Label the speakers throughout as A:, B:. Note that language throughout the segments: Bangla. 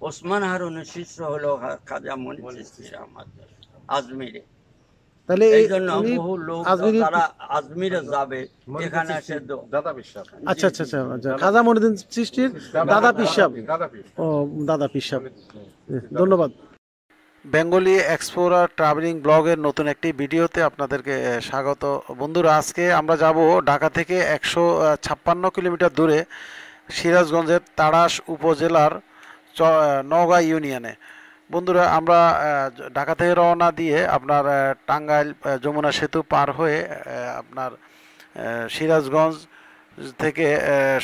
A: ওসমান হারুনের শিষ্য হলো খাজা মনির চিশতি আহমদ আজমিরে।
B: তাহলে
A: এই জন্য
B: উনি
A: বহু লোক
B: আজমিরি,
A: যারা আজমিরে যাবে এখানে এসে
C: দাদা বিশ্বাস।
B: আচ্ছা আচ্ছা আচ্ছা আচ্ছা, খাজা মনিউদ্দিন চিশতির দাদা পীর সাহেব। ও দাদা পীর সাহেব, ধন্যবাদ। বেঙ্গলি এক্সপ্লোরার ট্রাভেলিং ব্লগের নতুন একটি ভিডিওতে আপনাদেরকে স্বাগত। বন্ধুরা, আজকে আমরা যাব ঢাকা থেকে 156 কিলোমিটার দূরে সিরাজগঞ্জের তাড়াশ উপজেলার নওগাঁ ইউনিয়নে। বন্ধুরা, আমরা ঢাকা থেকে রওনা দিয়ে আপনার টাঙ্গাইল যমুনা সেতু পার হয়ে আপনার সিরাজগঞ্জ থেকে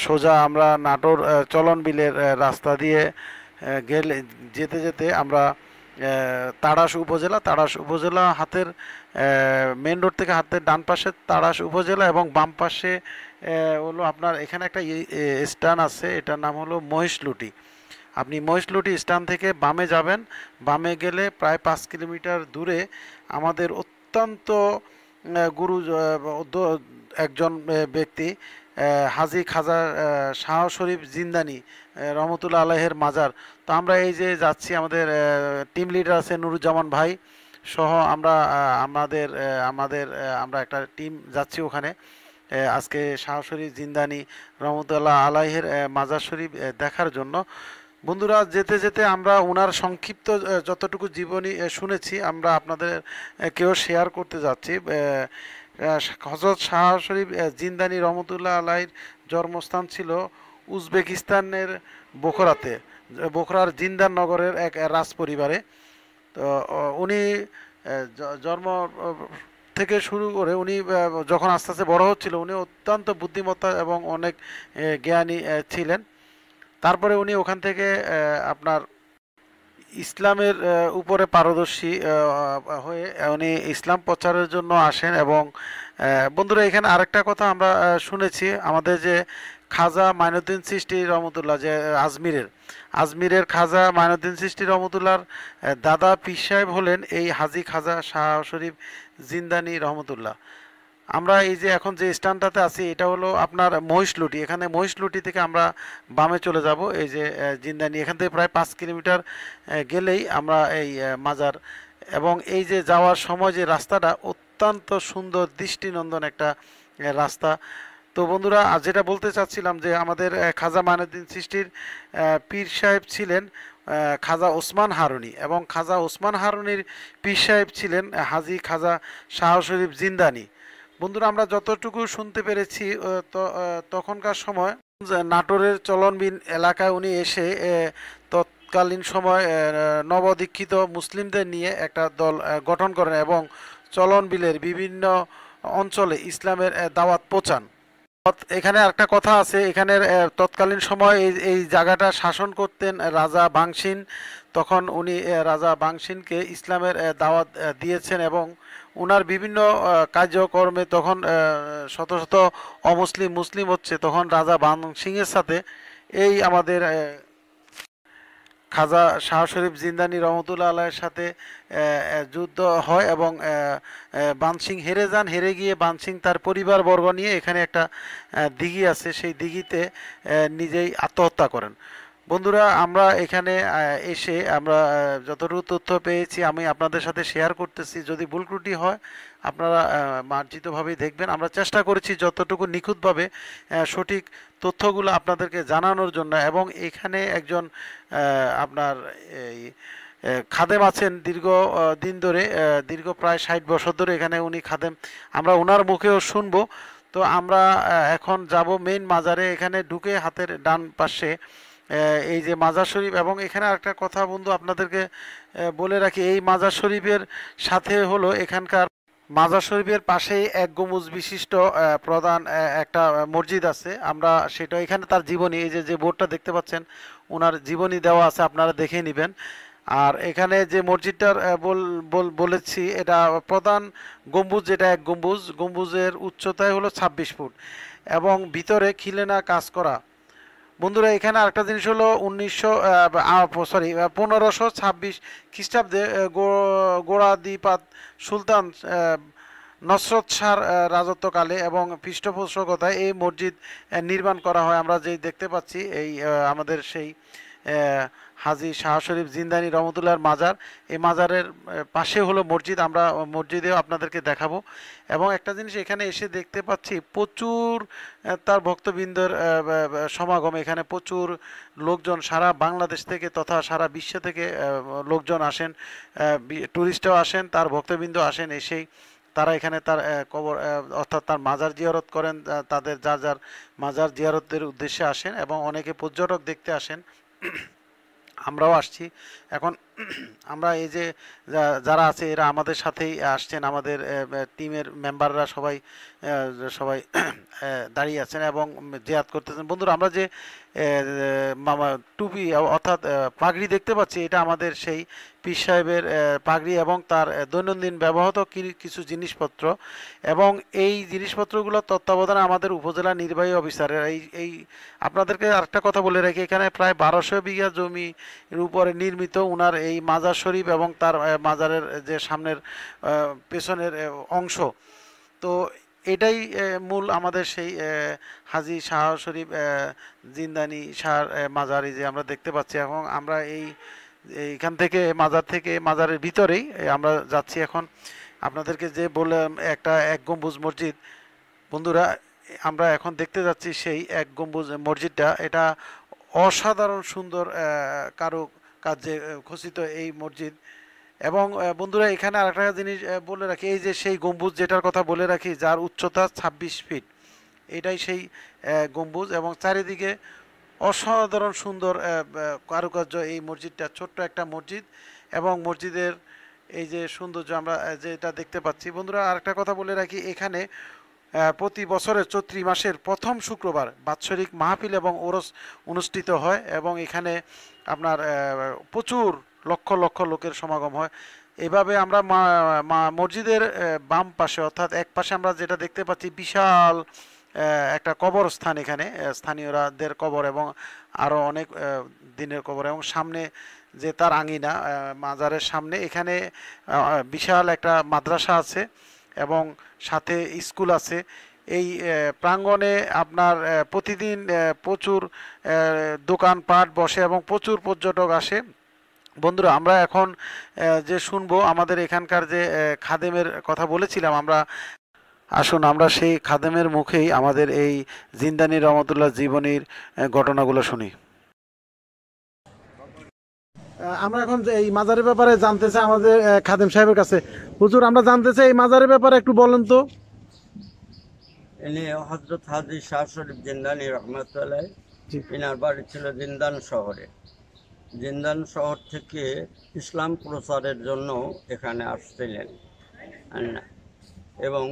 B: সোজা আমরা নাটোর চলন বিলের রাস্তা দিয়ে গেলে যেতে যেতে আমরা তাড়াশ উপজেলা হাতের মেন রোড থেকে হাতের ডান পাশে তাড়াশ উপজেলা এবং বাম পাশে হলো আপনার এখানে একটা স্ট্যান্ড আছে, এটার নাম হলো মহিষলুটি। আপনি মহিষলুটি স্ট্যান্ড থেকে বামে যাবেন, বামে গেলে প্রায় 5 কিলোমিটার দূরে আমাদের অত্যন্ত গুরু একজন ব্যক্তি হাজী খাজা শাহ শরীফ জিন্দানি রহমতুল্লাহ আলাইহের মাজার। তো আমরা এই যে যাচ্ছি, আমাদের টিম লিডার আছে নুরুজ্জামান ভাই সহ আমরা আমরা একটা টিম যাচ্ছি ওখানে আজকে শাহ শরীফ জিন্দানি রহমতুল্লাহ আলাইহের মাজার শরীফ দেখার জন্য। বন্ধুরা, যেতে যেতে আমরা ওনার সংক্ষিপ্ত যতটুকু জীবনী শুনেছি আমরা আপনাদের কেউ শেয়ার করতে যাচ্ছি। হযরত শাহ শরীফ জিন্দানি রহমতুল্লাহ আলাইহির জন্মস্থান ছিল উজবেকিস্তানের বোখরার জিন্দান নগরের এক রাজ পরিবারে। তো উনি জন্ম থেকে শুরু করে উনি যখন আস্তে আস্তে বড় হচ্ছিল উনি অত্যন্ত বুদ্ধিমত্তা এবং অনেক জ্ঞানী ছিলেন। তারপরে উনি ওখান থেকে আপনার ইসলামের উপরে পারদর্শী হয়ে উনি ইসলাম প্রচারের জন্য আসেন। এবং বন্ধুরা, এখানে আরেকটা কথা আমরা শুনেছি, আমাদের যে খাজা মাইনুদ্দিন চিশতি রহমতুল্লাহ যে আজমিরের খাজা মাইনুদ্দিন চিশতি রহমতুল্লাহর দাদা পীর সাহেব হলেন এই হাজী খাজা শাহ শরীফ জিন্দানি রহমতুল্লাহ। আমরা এই যে এখন যে স্ট্যান্ডটাতে আছি এটা হলো আপনার মহিষলুটি। এখানে মহিষলুটি থেকে আমরা বামে চলে যাব, এই যে জিন্দানি, এখান থেকে প্রায় 5 কিলোমিটার গেলেই আমরা এই মাজার। এবং এই যে যাওয়ার সময় যে রাস্তাটা অত্যন্ত সুন্দর দৃষ্টিনন্দন একটা রাস্তা। তো বন্ধুরা, যেটা বলতে চাচ্ছিলাম যে আমাদের খাজা মাইনুদ্দিন চিশতির পীর সাহেব ছিলেন খাজা ওসমান হারুনি, এবং খাজা ওসমান হারুনির পীর সাহেব ছিলেন হাজী খাজা শাহ শরীফ জিন্দানি। বন্ধুরা, আমরা যতটুকু শুনতে পেরেছি তখনকার সময় নাটোরের চলনবিল এলাকায় উনি এসে তৎকালীন সময় নবদীক্ষিত মুসলিমদের নিয়ে একটা দল গঠন করেন এবং চলনবিলের বিভিন্ন অঞ্চলে ইসলামের দাওয়াত পৌঁছান। এখানে একটা কথা আছে, এখানের তৎকালীন সময় এই জায়গাটা শাসন করতেন রাজা বাংশিন। তখন উনি রাজা বাংশিনকে ইসলামের দাওয়াত দিয়েছেন এবং ওনার বিভিন্ন কার্যকর্মে তখন শত শত অমুসলিম মুসলিম হচ্ছে। তখন রাজা বাংশিংয়ের সাথে এই আমাদের খাজা শাহ শরীফ জিন্দানি রহমতুল্লাহ আলাইয়ের সাথে যুদ্ধ হয় এবং বানসিং হেরে যান। হেরে গিয়ে বানসিং তার পরিবারবর্গ নিয়ে এখানে একটা দিঘি আছে, সেই দিঘিতে নিজেই আত্মহত্যা করেন। বন্ধুরা, আমরা এখানে এসে আমরা যতটুকু তথ্য পেয়েছি আমি আপনাদের সাথে শেয়ার করতেছি। যদি ভুল ত্রুটি হয় আপনারা মার্জিতভাবেই দেখবেন। আমরা চেষ্টা করেছি যতটুকু নিখুঁতভাবে সঠিক তথ্যগুলো আপনাদেরকে জানানোর জন্য। এবং এখানে একজন আপনার এই খাদেম আছেন দীর্ঘ দিন ধরে, দীর্ঘ প্রায় 60 বছর ধরে এখানে উনি খাদেম, আমরা ওনার মুখেও শুনবো। তো আমরা এখন যাব মেইন মাজারে। এখানে ঢুকে হাতের ডান পাশে এই যে মাজার শরীফ। এবং এখানে আরেকটা কথা বন্ধু আপনাদেরকে বলে রাখি, এই মাজার শরীফের সাথে হলো এখানকার মাজার শরীফের পাশেই এক গম্বুজ বিশিষ্ট প্রধান একটা মসজিদ আছে। আমরা সেটা এখানে তার জীবনী, এই যে বোর্ডটা দেখতে পাচ্ছেন ওনার জীবনী দেওয়া আছে, আপনারা দেখে নেবেন। আর এখানে যে মসজিদটার বলেছি এটা প্রধান গম্বুজ, যেটা এক গম্বুজের উচ্চতায় হলো 26 ফুট এবং ভিতরে খিলেনা কাজ করা। বন্ধুরা, এখানে আরেকটা জিনিস হলো 1526 খ্রিস্টাব্দে গোড়াদিপাত সুলতান নসরত শাহর রাজত্বকালে এবং পৃষ্ঠপোষকতায় এই মসজিদ নির্মাণ করা হয়। আমরা যেই দেখতে পাচ্ছি এই আমাদের সেই হাজী শাহ শরীফ জিন্দানি রহমতুল্লাহর মাজার। এই মাজারের পাশে হলো মসজিদ, আমরা মসজিদেও আপনাদেরকে দেখাবো। এবং একটা জিনিস এখানে এসে দেখতে পাচ্ছি প্রচুর তার ভক্তবৃন্দের সমাগম। এখানে প্রচুর লোকজন সারা বাংলাদেশ থেকে তথা সারা বিশ্ব থেকে লোকজন আসেন, টুরিস্টও আসেন, তার ভক্তবৃন্দ আসেন, এসেই তারা এখানে তার কবর অর্থাৎ তার মাজার জিয়ারত করেন। তাদের যার যার মাজার জিয়ারতের উদ্দেশ্যে আসেন এবং অনেকে পর্যটক দেখতে আসেন। আমরাও আসছি এখন। আমরা এই যে যারা আছে এরা আমাদের সাথেই আসছেন, আমাদের টিমের মেম্বাররা সবাই সবাই দাঁড়িয়ে আছেন এবং জিয়ারত করতেছেন। বন্ধুরা, আমরা যে টুপি অর্থাৎ পাগড়ি দেখতে পাচ্ছি, এটা আমাদের সেই পীর সাহেবের পাগড়ি এবং তার দৈনন্দিন ব্যবহৃত কিছু জিনিসপত্র। এবং এই জিনিসপত্রগুলো তত্ত্বাবধানে আমাদের উপজেলা নির্বাহী অফিসারের। এই আপনাদেরকে আরেকটা কথা বলে রাখি, এখানে প্রায় 1200 বিঘা জমির উপরে নির্মিত উনার এই মাজার শরীফ এবং তার মাজারের যে সামনের পেছনের অংশ। তো এটাই মূল আমাদের সেই হাজী শাহ শরীফ জিন্দানি শাহ মাজারি যে আমরা দেখতে পাচ্ছি। এবং আমরা এইখান থেকে মাজারের ভিতরেই আমরা যাচ্ছি এখন। আপনাদেরকে যে বললাম একটা এক গম্বুজ মসজিদ, বন্ধুরা আমরা এখন দেখতে যাচ্ছি সেই এক গম্বুজ মসজিদটা। এটা অসাধারণ সুন্দর কারুকার্যে খচিত এই মসজিদ। এবং বন্ধুরা এখানে আরেকটা জিনিস বলে রাখি, এই যে সেই গম্বুজ যেটার কথা বলে রাখি, যার উচ্চতা 26 ফিট, এটাই সেই গম্বুজ। এবং চারিদিকে অসাধারণ সুন্দর কারুকার্য এই মসজিদটা, ছোট্ট একটা মসজিদ। এবং মসজিদের এই যে সৌন্দর্য আমরা যেটা দেখতে পাচ্ছি। বন্ধুরা আরেকটা কথা বলে রাখি, এখানে প্রতি বছরের চৈত্রী মাসের প্রথম শুক্রবার বাৎসরিক মাহফিল এবং ওরস অনুষ্ঠিত হয় এবং এখানে আপনার প্রচুর লক্ষ লক্ষ লোকের সমাগম হয়। এভাবে আমরা মসজিদের বাম পাশে অর্থাৎ এক পাশে আমরা যেটা দেখতে পাচ্ছি বিশাল একটা কবরস্থান, এখানে স্থানীয়রাদের কবর এবং আরও অনেক দিনের কবর। এবং সামনে যে তার আঙিনা মাজারের সামনে, এখানে বিশাল একটা মাদ্রাসা আছে এবং সাথে স্কুল আছে। এই প্রাঙ্গণে আপনার প্রতিদিন প্রচুর দোকানপাট বসে এবং প্রচুর পর্যটক আসে। বন্ধুরা আমরা এখন যে শুনবো আমাদের এখানকার যে খাদেমের কথা বলেছিলাম, আসুন আমরা সেই খাদেমের মুখেই আমাদের এই জিন্দানি রহমতুল্লাহ জীবনীর ঘটনাগুলো শুনি। আমরা এখন এই মাজারের ব্যাপারে জানতে চাই আমাদের খাদেম সাহেবের কাছে। হুজুর, আমরা জানতে চাই এই মাজারের ব্যাপারে একটু বলেন তো।
A: ইনি হযরত হাজী শাহ শরীফ জিন্দানি রহমতুল্লাহ, ইনার বাড়ি ছিল জিন্দান শহরে। জিন্দান শহর থেকে ইসলাম প্রচারের জন্য এখানে আসছিলেন এবং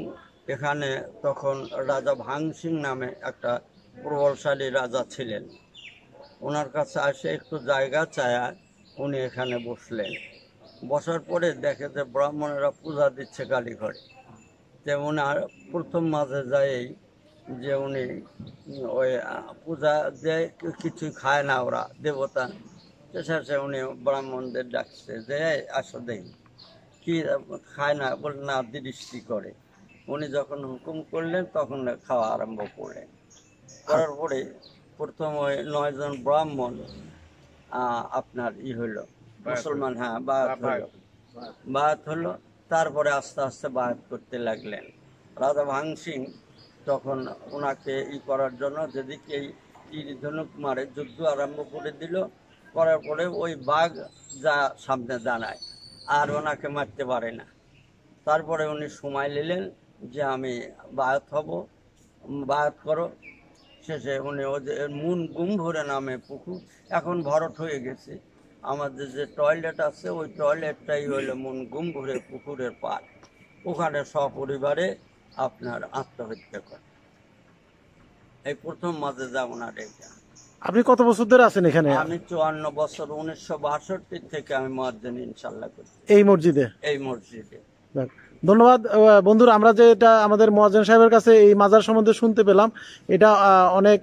A: এখানে তখন রাজা ভাং সিং নামে একটা প্রবলশালী রাজা ছিলেন। ওনার কাছে আসে একটু জায়গা চায়া উনি এখানে বসলেন। বসার পরে দেখে যে ব্রাহ্মণেরা পূজা দিচ্ছে কালী ঘরে। যেমন আর প্রথম মাঝে যাই যে উনি ওই পূজা দেয়, কিছুই খায় না ওরা দেবতা। শেষে উনি ব্রাহ্মণদের ডাকছে যে আসো দেখি কি খায় না, বলে না দৃষ্টি করে। উনি যখন হুকুম করলেন তখন খাওয়া আরম্ভ করলেন। করার পরে প্রথম ওই 9 জন ব্রাহ্মণ আপনার হইল মুসলমান, হ্যাঁ বায়াত হলো। তারপরে আস্তে আস্তে বায়াত করতে লাগলেন। রাজা ভাং সিং তখন ওনাকে করার জন্য যেদিকে তীর ধনুক মারে যুদ্ধ আরম্ভ করে দিল। করার পরে ওই বাঘ যা সামনে দাঁড়ায় আর ওনাকে মারতে পারে না। তারপরে উনি সময় নিলেন যে আমি বায়াত হব, বায়াত করো। শেষে উনি ওদের মুন গুম্ভরে নামে পুকুর, এখন ভরট হয়ে গেছে। আমাদের যে টয়লেট আছে ওই টয়লেটটাই হইল মুন গুম্ভরে পুকুরের পার। ওখানে সপরিবারে আপনার আত্মহত্যা করে। এই প্রথম মাঝে যাব না এটা।
B: আপনি কত বছর ধরে আছেন এখানে?
A: আমি 54 বছর, 1962 থেকে আমি মুয়াজ্জিন ইনশাআল্লাহ করি
B: এই মসজিদে। ধন্যবাদ বন্ধুরা। আমরা যে এটা আমাদের মুয়াজ্জিন সাহেবের কাছে এই মাজার সম্বন্ধে শুনতে পেলাম, এটা অনেক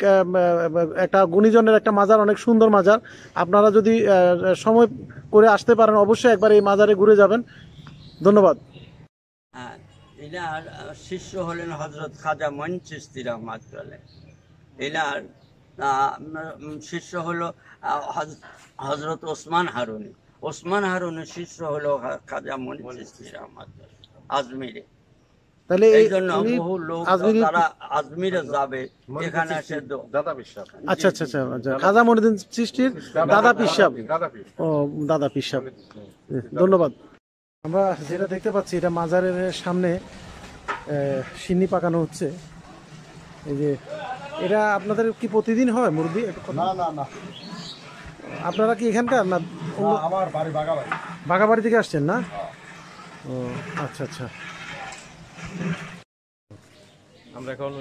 B: একটা গুণীজনের একটা মাজার, অনেক সুন্দর মাজার। আপনারা যদি সময় করে আসতে পারেন অবশ্যই একবার এই মাজারে ঘুরে যাবেন। ধন্যবাদ।
A: হ্যাঁ, এনার শিষ্য হলেন হযরত খাজা মঈন চিশতি রহমাতুল্লাহ। এনার শিষ্য হলো হজরত ওসমান হারুনি। ওসমান হারুনের শিষ্য হলো খাজা মনির চিশতি শাহ মাদ্রাস আজমিরে।
B: তাহলে
A: এই জন্য
B: উনি
A: বহু লোক
B: আজমিরি,
A: তারা আজমিরে যাবে এখানে এসে
C: দাদা বিশ্বাস
B: আচ্ছা আচ্ছা আচ্ছা আচ্ছা, খাজা মনিউদ্দিন চিশতির দাদা পীর সাহেব।
C: দাদা পীর।
B: ও দাদা পীর সাহেব, ধন্যবাদ। আমরা যেটা দেখতে পাচ্ছি এটা মাজারের সামনে সিন্নি পাকানো হচ্ছে। এই যে এটা আপনাদের কি প্রতিদিন হয় মুরগি?
C: না না না,
B: আপনারা কি এখানকার না
C: আমার বাড়ি বাগাবাড়ি।
B: বাগাবাড়ি থেকে আসছেন না? ও আচ্ছা আচ্ছা।
D: আমরা এখন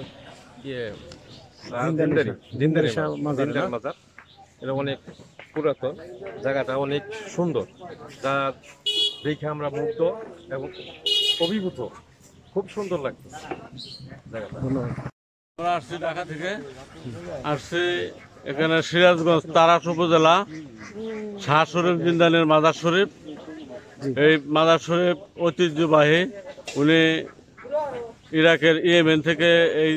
B: জিন্দারি মাজার না?
D: মাজার, এটা অনেক পুরাতন, জায়গাটা অনেক সুন্দর, যা দেখে আমরা মুগ্ধ এবং অভিভূত, খুব সুন্দর লাগছে জায়গাটা।
B: ধন্যবাদ।
E: আমরা আসছি ঢাকা থেকে, আসছি এখানে সিরাজগঞ্জ তারাস উপজেলা শাহ শরীফ জিন্দানির মাজার শরীফ। এই মাজার শরীফ ঐতিহ্যবাহী। উনি ইরাকের ইয়েমেন থেকে এই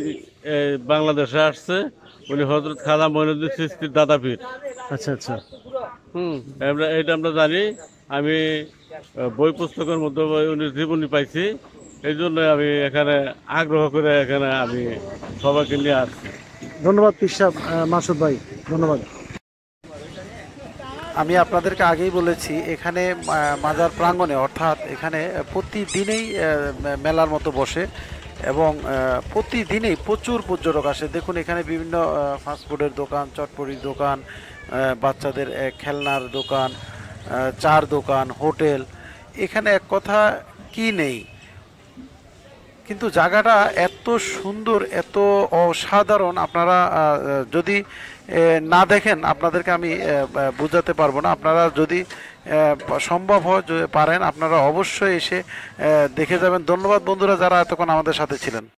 E: বাংলাদেশে আসছে। উনি হযরত খাজা মঈনুদ্দিন চিশতির দাদা পীর।
B: আচ্ছা আচ্ছা।
E: এটা আমরা জানি। আমি বই পুস্তকের মধ্যে উনি জীবনী পাইছি, এই জন্য আমি এখানে আগ্রহ করে এখানে আমি সবাইকে নিয়ে আসছি।
B: ধন্যবাদ পীর সাহেব মাসুদ ভাই, ধন্যবাদ। আমি আপনাদেরকে আগেই বলেছি এখানে মাজার প্রাঙ্গণে, অর্থাৎ এখানে প্রতিদিনেই মেলার মতো বসে এবং প্রতিদিনেই প্রচুর পর্যটক আসে। দেখুন এখানে বিভিন্ন ফাস্টফুডের দোকান, চটপটির দোকান, বাচ্চাদের খেলনার দোকান, চার দোকান, হোটেল, এখানে এক কথা কি নেই। কিন্তু জায়গাটা এত সুন্দর, এত অসাধারণ, আপনারা যদি না দেখেন আপনাদেরকে আমি বোঝাতে পারবো না। আপনারা যদি সম্ভব হয় পারেন আপনারা অবশ্যই এসে দেখে যাবেন। ধন্যবাদ বন্ধুরা যারা এতক্ষণ আমাদের সাথে ছিলেন।